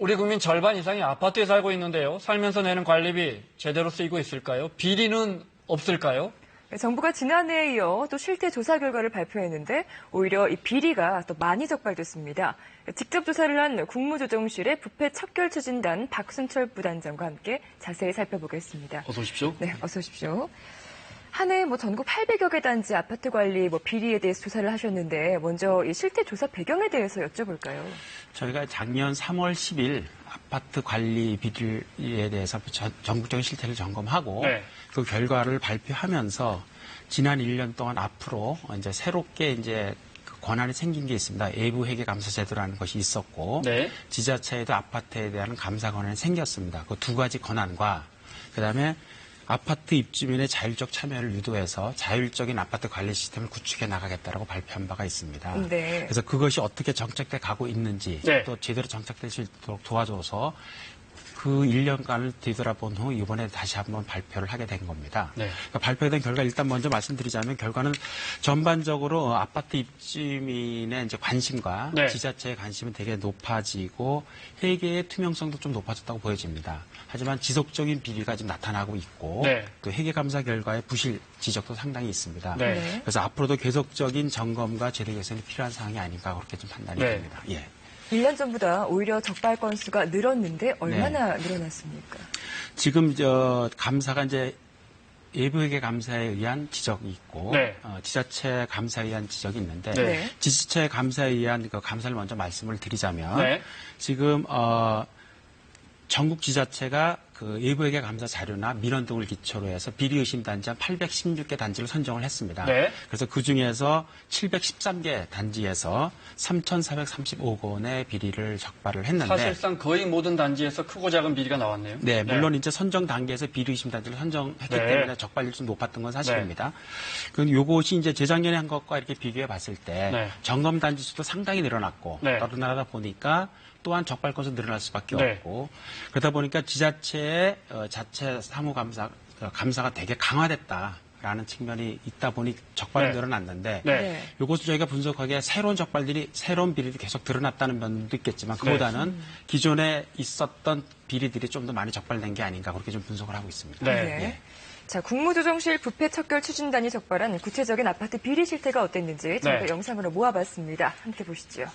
우리 국민 절반 이상이 아파트에 살고 있는데요. 살면서 내는 관리비 제대로 쓰이고 있을까요? 비리는 없을까요? 정부가 지난해에 이어 또 실태 조사 결과를 발표했는데 오히려 이 비리가 더 많이 적발됐습니다. 직접 조사를 한 국무조정실의 부패 척결추진단 박순철 부단장과 함께 자세히 살펴보겠습니다. 어서 오십시오. 네, 어서 오십시오. 한 해 전국 800여 개 단지 아파트 관리 비리에 대해서 조사를 하셨는데 먼저 이 실태 조사 배경에 대해서 여쭤볼까요? 저희가 작년 3월 10일 아파트 관리 비리에 대해서 전국적인 실태를 점검하고 네. 그 결과를 발표하면서 지난 1년 동안 앞으로 이제 새롭게 이제 그 권한이 생긴 게 있습니다. 외부 회계 감사 제도라는 것이 있었고 네. 지자체에도 아파트에 대한 감사 권한이 생겼습니다. 그 두 가지 권한과 그다음에 아파트 입주민의 자율적 참여를 유도해서 자율적인 아파트 관리 시스템을 구축해 나가겠다라고 발표한 바가 있습니다. 네. 그래서 그것이 어떻게 정착돼 가고 있는지 네. 또 제대로 정착될 수 있도록 도와줘서 그 1년간을 뒤돌아본 후 이번에 다시 한번 발표를 하게 된 겁니다. 네. 그러니까 발표된 결과 일단 먼저 말씀드리자면 결과는 전반적으로 아파트 입주민의 이제 관심과 네. 지자체의 관심은 되게 높아지고 회계의 투명성도 좀 높아졌다고 보여집니다. 하지만 지속적인 비리가 지금 나타나고 있고 네. 또 회계감사 결과의 부실 지적도 상당히 있습니다. 네. 그래서 앞으로도 계속적인 점검과 제도 개선이 필요한 사항이 아닌가 그렇게 좀 판단이 네. 됩니다. 예. 1년 전보다 오히려 적발 건수가 늘었는데 얼마나 늘어났습니까? 지금 감사가 이제 외부회계 감사에 의한 지적이 있고 네. 지자체 감사에 의한 지적이 있는데 네. 지자체 감사에 의한 그 감사를 먼저 말씀을 드리자면 네. 지금 전국 지자체가 그 외부회계 감사 자료나 민원 등을 기초로 해서 비리 의심 단지 한 816개 단지를 선정을 했습니다. 네. 그래서 그 중에서 713개 단지에서 3,435억 원의 비리를 적발을 했는데 사실상 거의 모든 단지에서 크고 작은 비리가 나왔네요. 네, 물론 이제 선정 단계에서 비리 의심 단지를 선정했기 네. 때문에 적발률이 좀 높았던 건 사실입니다. 그럼 요것이 이제 재작년에 한 것과 이렇게 비교해 봤을 때 네. 점검 단지 수도 상당히 늘어났고 네. 늘어나다 보니까 또한 적발 건수 늘어날 수밖에 네. 없고 그러다 보니까 지자체의 자체 감사가 되게 강화됐다라는 측면이 있다 보니 적발이 네. 늘어났는데 네. 이것을 저희가 분석하기에 새로운 비리들이 계속 드러났다는 면도 있겠지만 그보다는 기존에 있었던 비리들이 좀 더 많이 적발된 게 아닌가 그렇게 좀 분석을 하고 있습니다. 네. 예. 자, 국무조정실 부패 척결 추진단이 적발한 구체적인 아파트 비리 실태가 어땠는지 저희가 네. 영상으로 모아봤습니다. 함께 보시죠.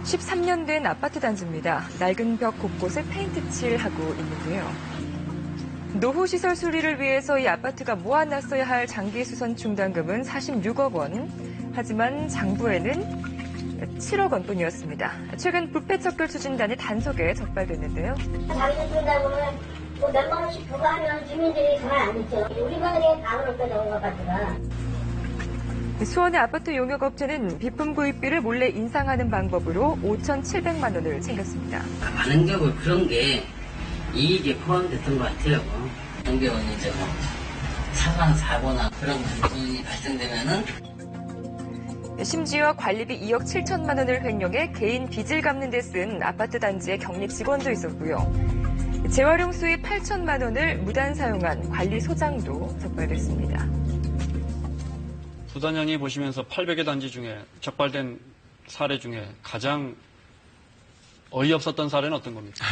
13년 된 아파트 단지입니다. 낡은 벽 곳곳에 페인트 칠하고 있는데요. 노후시설 수리를 위해서 이 아파트가 모아놨어야 할 장기수선 충당금은 46억 원. 하지만 장부에는 7억 원뿐이었습니다. 최근 부패 척결 추진단이 단속에 적발됐는데요. 자기들 준다고는 뭐 몇만 원씩 부과하면 주민들이 가만 안 있죠. 우리 마을에 방을 없게 나온 것 같더라. 수원의 아파트 용역업체는 비품 구입비를 몰래 인상하는 방법으로 5,700만 원을 챙겼습니다. 많은 경우 그런 게 이익에 포함됐던 것 같아요. 그런 경우는 이제 뭐 사고나 사고나 그런 부분이 발생되면은 심지어 관리비 2억 7천만 원을 횡령해 개인 빚을 갚는 데 쓴 아파트 단지의 격리 직원도 있었고요. 재활용 수입 8천만 원을 무단 사용한 관리소장도 적발됐습니다. 부단장이 보시면서 800여 단지 중에 적발된 사례 중에 가장 어이없었던 사례는 어떤 겁니까?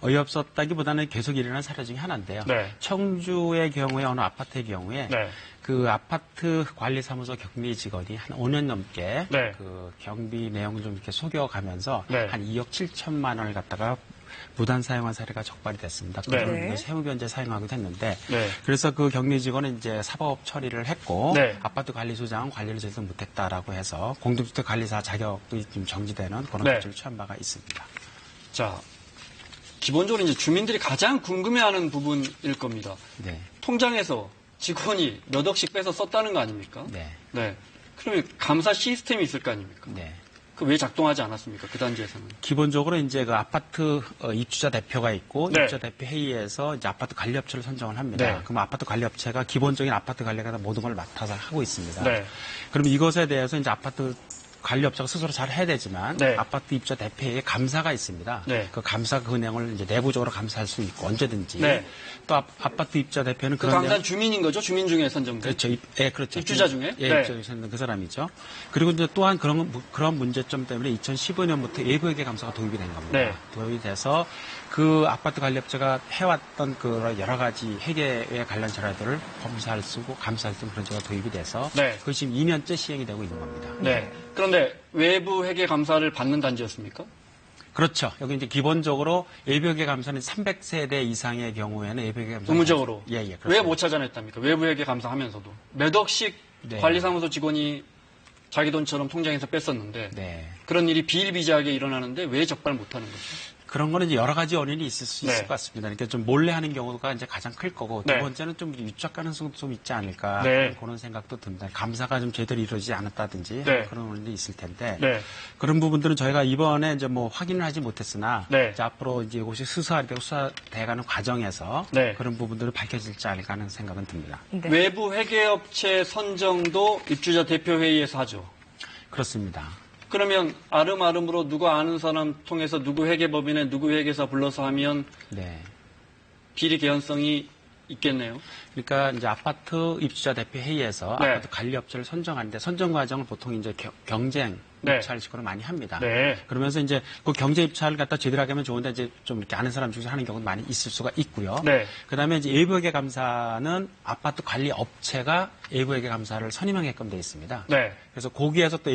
어이없었다기보다는 계속 일어난 사례 중에 하나인데요. 네. 청주의 경우에 어느 아파트의 경우에 네. 그 아파트 관리사무소 격리 직원이 한 5년 넘게 네. 그 경비 내용을 좀 이렇게 속여가면서 네. 한 2억 7천만 원을 갖다가 무단 사용한 사례가 적발이 됐습니다. 네. 그걸 세무변제 사용하기도 했는데 네. 그래서 그 격리 직원은 이제 사법 처리를 했고 네. 아파트 관리소장은 관리를 제대로 못했다라고 해서 공동주택 관리사 자격도 좀 정지되는 그런 네. 조치를 취한 바가 있습니다. 자, 기본적으로 이제 주민들이 가장 궁금해하는 부분일 겁니다. 네. 통장에서 직원이 몇 억씩 빼서 썼다는 거 아닙니까? 네. 네. 그러면 감사 시스템이 있을 거 아닙니까? 네. 그 왜 작동하지 않았습니까? 그 단지에서는. 기본적으로 이제 그 아파트 입주자 대표가 있고 네. 입주자 대표 회의에서 이제 아파트 관리업체를 선정을 합니다. 네. 그럼 아파트 관리업체가 기본적인 아파트 관리가 모든 걸 맡아서 하고 있습니다. 네. 그럼 이것에 대해서 이제 아파트 관리업체가 스스로 잘 해야 되지만 네. 아파트 입주자 대표회의 감사가 있습니다. 네. 그 감사 그 내용을 이제 내부적으로 감사할 수 있고 언제든지. 네. 또 아파트 입주자 대표는 그 그런 감사는 내용- 주민인 거죠? 주민 중에 선정된. 그렇죠. 예, 그렇죠. 입주자 중에? 예, 네. 입주자 중에 그 사람이죠. 그리고 이제 또한 그런 문제점 때문에 2015년부터 외부회계 감사가 도입이 된 겁니다. 네. 도입이 돼서 그 아파트 관리업체가 해왔던 그 여러 가지 회계에 관련 자료들을 검사할 수 있고 감사할 수 있는 그런 제가 도입이 돼서 네. 그것이 지금 2년째 시행이 되고 있는 겁니다. 네. 그런데 외부 회계 감사를 받는 단지였습니까? 그렇죠. 여기 이제 기본적으로 외부회계 감사는 300세대 이상의 경우에는 외부회계 감사 의무적으로. 예, 예. 왜 못 찾아냈답니까? 외부 회계 감사하면서도 몇 억씩 네. 관리사무소 직원이 자기 돈처럼 통장에서 뺐었는데 네. 그런 일이 비일비재하게 일어나는데 왜 적발 못하는 거죠? 그런 거는 이제 여러 가지 원인이 있을 수 있을 네. 것 같습니다. 그러니까 좀 몰래 하는 경우가 이제 가장 클 거고 두 네. 번째는 좀 유착 가능성도 좀 있지 않을까 네. 그런 생각도 듭니다. 감사가 좀 제대로 이루어지지 않았다든지 네. 그런 원인이 있을 텐데 네. 그런 부분들은 저희가 이번에 이제 뭐 확인을 하지 못했으나 네. 이제 앞으로 이제 이것이 수사돼가는 과정에서 네. 그런 부분들을 밝혀질지 않을까 하는 생각은 듭니다. 네. 외부 회계업체 선정도 입주자 대표회의에서 하죠. 그렇습니다. 그러면 아름아름으로 누구 아는 사람 통해서 누구 회계법인에 누구 회계사 불러서 하면 네. 비리 개연성이 있겠네요. 그러니까 이제 아파트 입주자 대표 회의에서 네. 아파트 관리업체를 선정하는데 선정 과정을 보통 이제 경쟁 네. 입찰식으로 많이 합니다. 네. 그러면서 이제 그 경제 입찰을 갖다 제대로 하게 하면 좋은데 이제 좀 이렇게 아는 사람 중에서 하는 경우도 많이 있을 수가 있고요. 네. 그다음에 이제 외부회계 감사는 아파트 관리 업체가 외부회계 감사를 선임하게끔 돼 있습니다. 네. 그래서 거기에서 또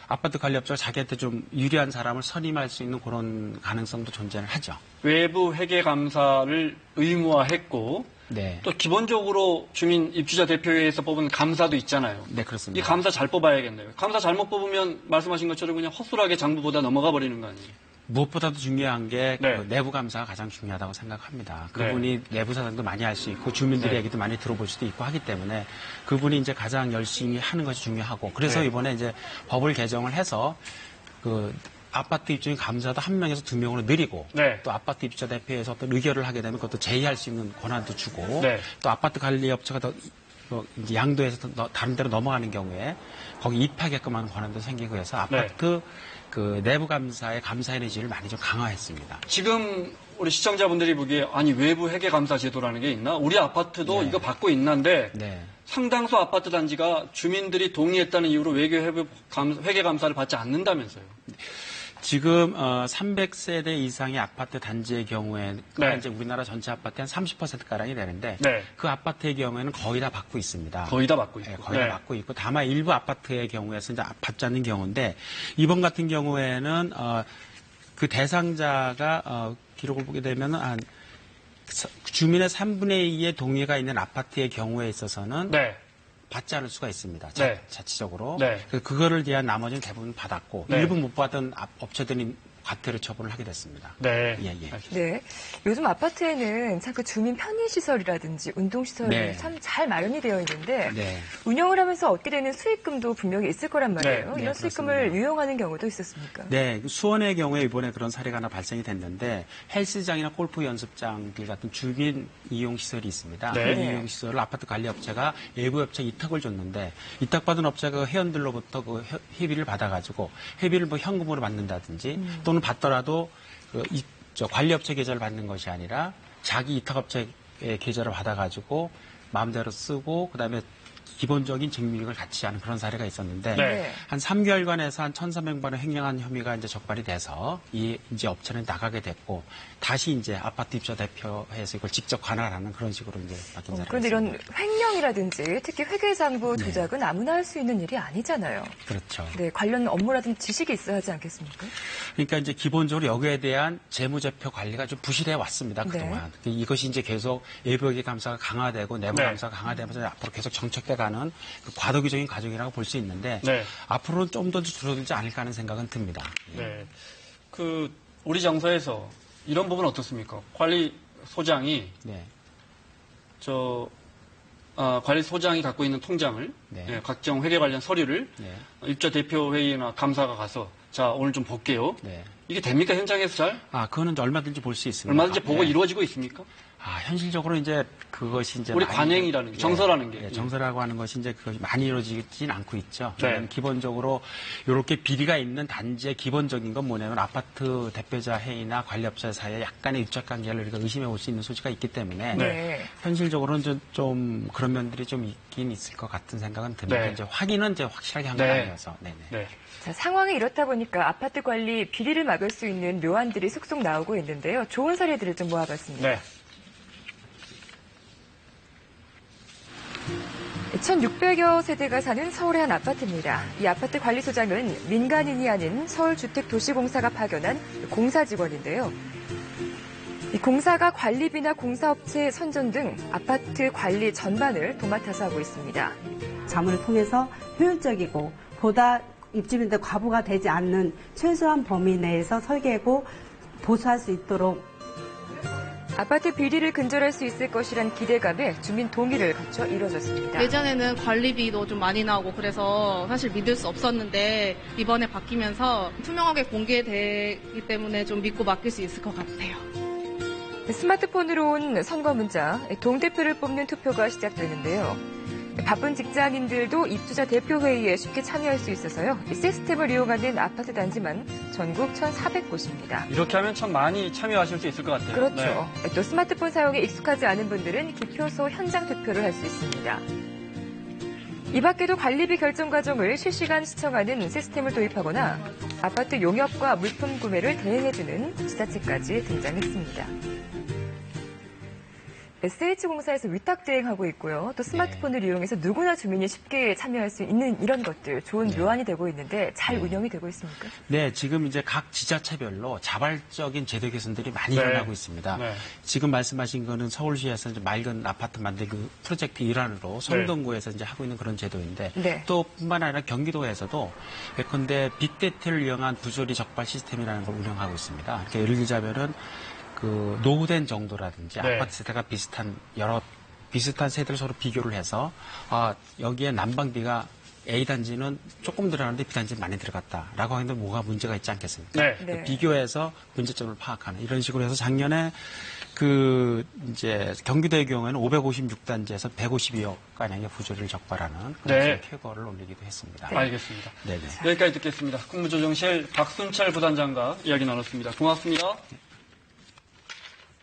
아파트 관리 업체가 자기한테 좀 유리한 사람을 선임할 수 있는 그런 가능성도 존재를 하죠. 외부 회계 감사를 의무화했고 네. 또 기본적으로 주민 입주자 대표회에서 뽑은 감사도 있잖아요. 네, 이 그렇습니다. 감사 잘 뽑아야겠네요. 감사 잘못 뽑으면 말씀하신 것처럼 그냥 헛소리하게 장부보다 넘어가 버리는 거 아니에요? 무엇보다도 중요한 게 네. 그 내부 감사가 가장 중요하다고 생각합니다. 네. 그분이 내부 사정도 많이 할 수 있고 주민들의 네. 얘기도 많이 들어볼 수도 있고 하기 때문에 그분이 이제 가장 열심히 하는 것이 중요하고 그래서 네. 이번에 이제 법을 개정을 해서 그 아파트 입주인 감사도 1명에서 2명으로 늘리고 네. 또 아파트 입주자 대표에서 어떤 의결을 하게 되면 그것도 제의할 수 있는 권한도 주고 네. 또 아파트 관리 업체가 더 이제 양도에서 다른 데로 넘어가는 경우에 거기 입하게끔 하는 권한도 생기고 해서 아파트 그 내부 감사의 감사인의 질을 많이 좀 강화했습니다. 지금 우리 시청자분들이 보기에 아니 외부 회계 감사 제도라는 게 있나? 우리 아파트도 네. 이거 받고 있는데 네. 상당수 아파트 단지가 주민들이 동의했다는 이유로 회계 감사를 받지 않는다면서요. 지금 300세대 이상의 아파트 단지의 경우에 네. 이제 우리나라 전체 아파트의 한 30%가량이 되는데 네. 그 아파트의 경우에는 거의 다 받고 있습니다. 거의 다 받고 네, 있고. 거의 다 받고 있고 다만 일부 아파트의 경우에서 이제 받지 않는 경우인데 이번 같은 경우에는 그 대상자가 기록을 보게 되면 한 주민의 3분의 2의 동의가 있는 아파트의 경우에 있어서는 네. 받지 않을 수가 있습니다. 네. 자치적으로. 네. 그거를 대한 나머지는 대부분 받았고 네. 일부 못 받은 업체들이 과태료 처분을 하게 됐습니다. 네. 예, 예. 알겠습니다. 네. 요즘 아파트에는 참 그 주민 편의시설이라든지 운동시설이 네. 참 잘 마련이 되어 있는데 네. 운영을 하면서 얻게 되는 수익금도 분명히 있을 거란 말이에요. 네, 이런 네, 수익금을 그렇습니다. 유용하는 경우도 있었습니까? 네, 수원의 경우에 이번에 그런 사례가 하나 발생이 됐는데 헬스장이나 골프 연습장들 같은 주민 이용 시설이 있습니다. 네. 그 이용 시설을 아파트 관리 업체가 외부 업체 이탁을 줬는데 이탁받은 업체가 회원들로부터 그 회비를 받아가지고 회비를 뭐 현금으로 받는다든지 또는 받더라도 저 관리 업체 계좌를 받는 것이 아니라 자기 이탁 업체의 계좌를 받아가지고 마음대로 쓰고 그다음에 기본적인 증명을 같이 하는 그런 사례가 있었는데 네. 한 3개월간에서 한 1,300만 원 횡령한 혐의가 이제 적발이 돼서 이제 업체는 나가게 됐고 다시 이제 아파트 입주자 대표회에서 이걸 직접 관할하는 그런 식으로 이제 바뀐 사례가 그런데 있습니다. 이런 횡령이라든지 특히 회계장부 네. 조작은 아무나 할 수 있는 일이 아니잖아요. 그렇죠. 네, 관련 업무라든지 지식이 있어야 하지 않겠습니까? 그러니까 이제 기본적으로 여기에 대한 재무제표 관리가 좀 부실해 왔습니다. 네. 그동안. 이것이 이제 계속 외부회계 감사가 강화되고 내부 네. 감사가 강화되면서 앞으로 계속 정착돼 가는 그 과도기적인 과정이라고 볼 수 있는데 네. 앞으로는 좀 더 줄어들지 않을까 하는 생각은 듭니다. 네. 우리 정서에서 이런 부분 어떻습니까? 관리소장이 네. 관리소장이 갖고 있는 통장을 네. 각종 회계 관련 서류를 네. 입주자 대표 회의나 감사가 가서 자 오늘 좀 볼게요. 네. 이게 됩니까 현장에서 잘? 그거는 이제 얼마든지 볼 수 있습니다. 얼마든지 보고 네. 이루어지고 있습니까? 현실적으로 이제 그것이 이제 우리 많이 관행이라는 게, 정서라는 게. 정서라고 하는 것이 이제 그것이 많이 이루어지진 않고 있죠. 네. 기본적으로 이렇게 비리가 있는 단지의 기본적인 건 뭐냐면 아파트 대표자 회의나 관리업자 사이에 약간의 유착 관계를 우리가 의심해 볼 수 있는 소지가 있기 때문에 네. 현실적으로는 좀 그런 면들이 좀 있긴 있을 것 같은 생각은 듭니다. 네. 이제 확인은 이제 확실하게 한 건 네. 아니어서. 네네. 네. 자, 상황이 이렇다 보니까 아파트 관리 비리를 막을 수 있는 묘안들이 속속 나오고 있는데요. 좋은 사례들을 좀 모아봤습니다. 네. 1,600여 세대가 사는 서울의 한 아파트입니다. 이 아파트 관리소장은 민간인이 아닌 서울주택도시공사가 파견한 공사 직원인데요. 이 공사가 관리비나 공사업체 선전 등 아파트 관리 전반을 도맡아서 하고 있습니다. 자문을 통해서 효율적이고 보다 입주민들 과부가 되지 않는 최소한 범위 내에서 설계하고 보수할 수 있도록 아파트 비리를 근절할 수 있을 것이란 기대감에 주민 동의를 거쳐 이뤄졌습니다. 예전에는 관리비도 좀 많이 나오고 그래서 사실 믿을 수 없었는데 이번에 바뀌면서 투명하게 공개되기 때문에 좀 믿고 맡길 수 있을 것 같아요. 스마트폰으로 온 선거 문자, 동대표를 뽑는 투표가 시작되는데요. 바쁜 직장인들도 입주자 대표회의에 쉽게 참여할 수 있어서요. 이 시스템을 이용하는 아파트 단지만 전국 1,400곳입니다. 이렇게 하면 참 많이 참여하실 수 있을 것 같아요. 그렇죠. 또 스마트폰 사용에 익숙하지 않은 분들은 기표소 현장 투표를 할 수 있습니다. 이 밖에도 관리비 결정 과정을 실시간 시청하는 시스템을 도입하거나 아파트 용역과 물품 구매를 대행해주는 지자체까지 등장했습니다. SH공사에서 위탁 대행하고 있고요. 또 스마트폰을 이용해서 누구나 주민이 쉽게 참여할 수 있는 이런 것들 좋은 묘안이 되고 있는데 잘 운영이 되고 있습니까? 네, 지금 이제 각 지자체별로 자발적인 제도 개선들이 많이 네. 일어나고 있습니다. 네. 지금 말씀하신 거는 서울시에서 이제 맑은 아파트 만들기 프로젝트 일환으로 성동구에서 이제 하고 있는 그런 제도인데 네. 또 뿐만 아니라 경기도에서도 예컨대 빅데이터를 이용한 부조리 적발 시스템이라는 걸 운영하고 있습니다. 그러니까 예를 들자면은 그 노후된 정도라든지 네. 아파트 세대가 비슷한 세대를 서로 비교를 해서 여기에 난방비가 A 단지는 조금 들어가는데 B 단지는 많이 들어갔다라고 하는데 뭐가 문제가 있지 않겠습니까? 네. 네. 비교해서 문제점을 파악하는 이런 식으로 해서 작년에 이제 경기도의 경우에는 556단지에서 152억 가량의 부조리를 적발하는 그런 네. 쾌거를 올리기도 했습니다. 알겠습니다. 네네. 여기까지 듣겠습니다. 국무조정실 박순철 부단장과 이야기 나눴습니다. 고맙습니다.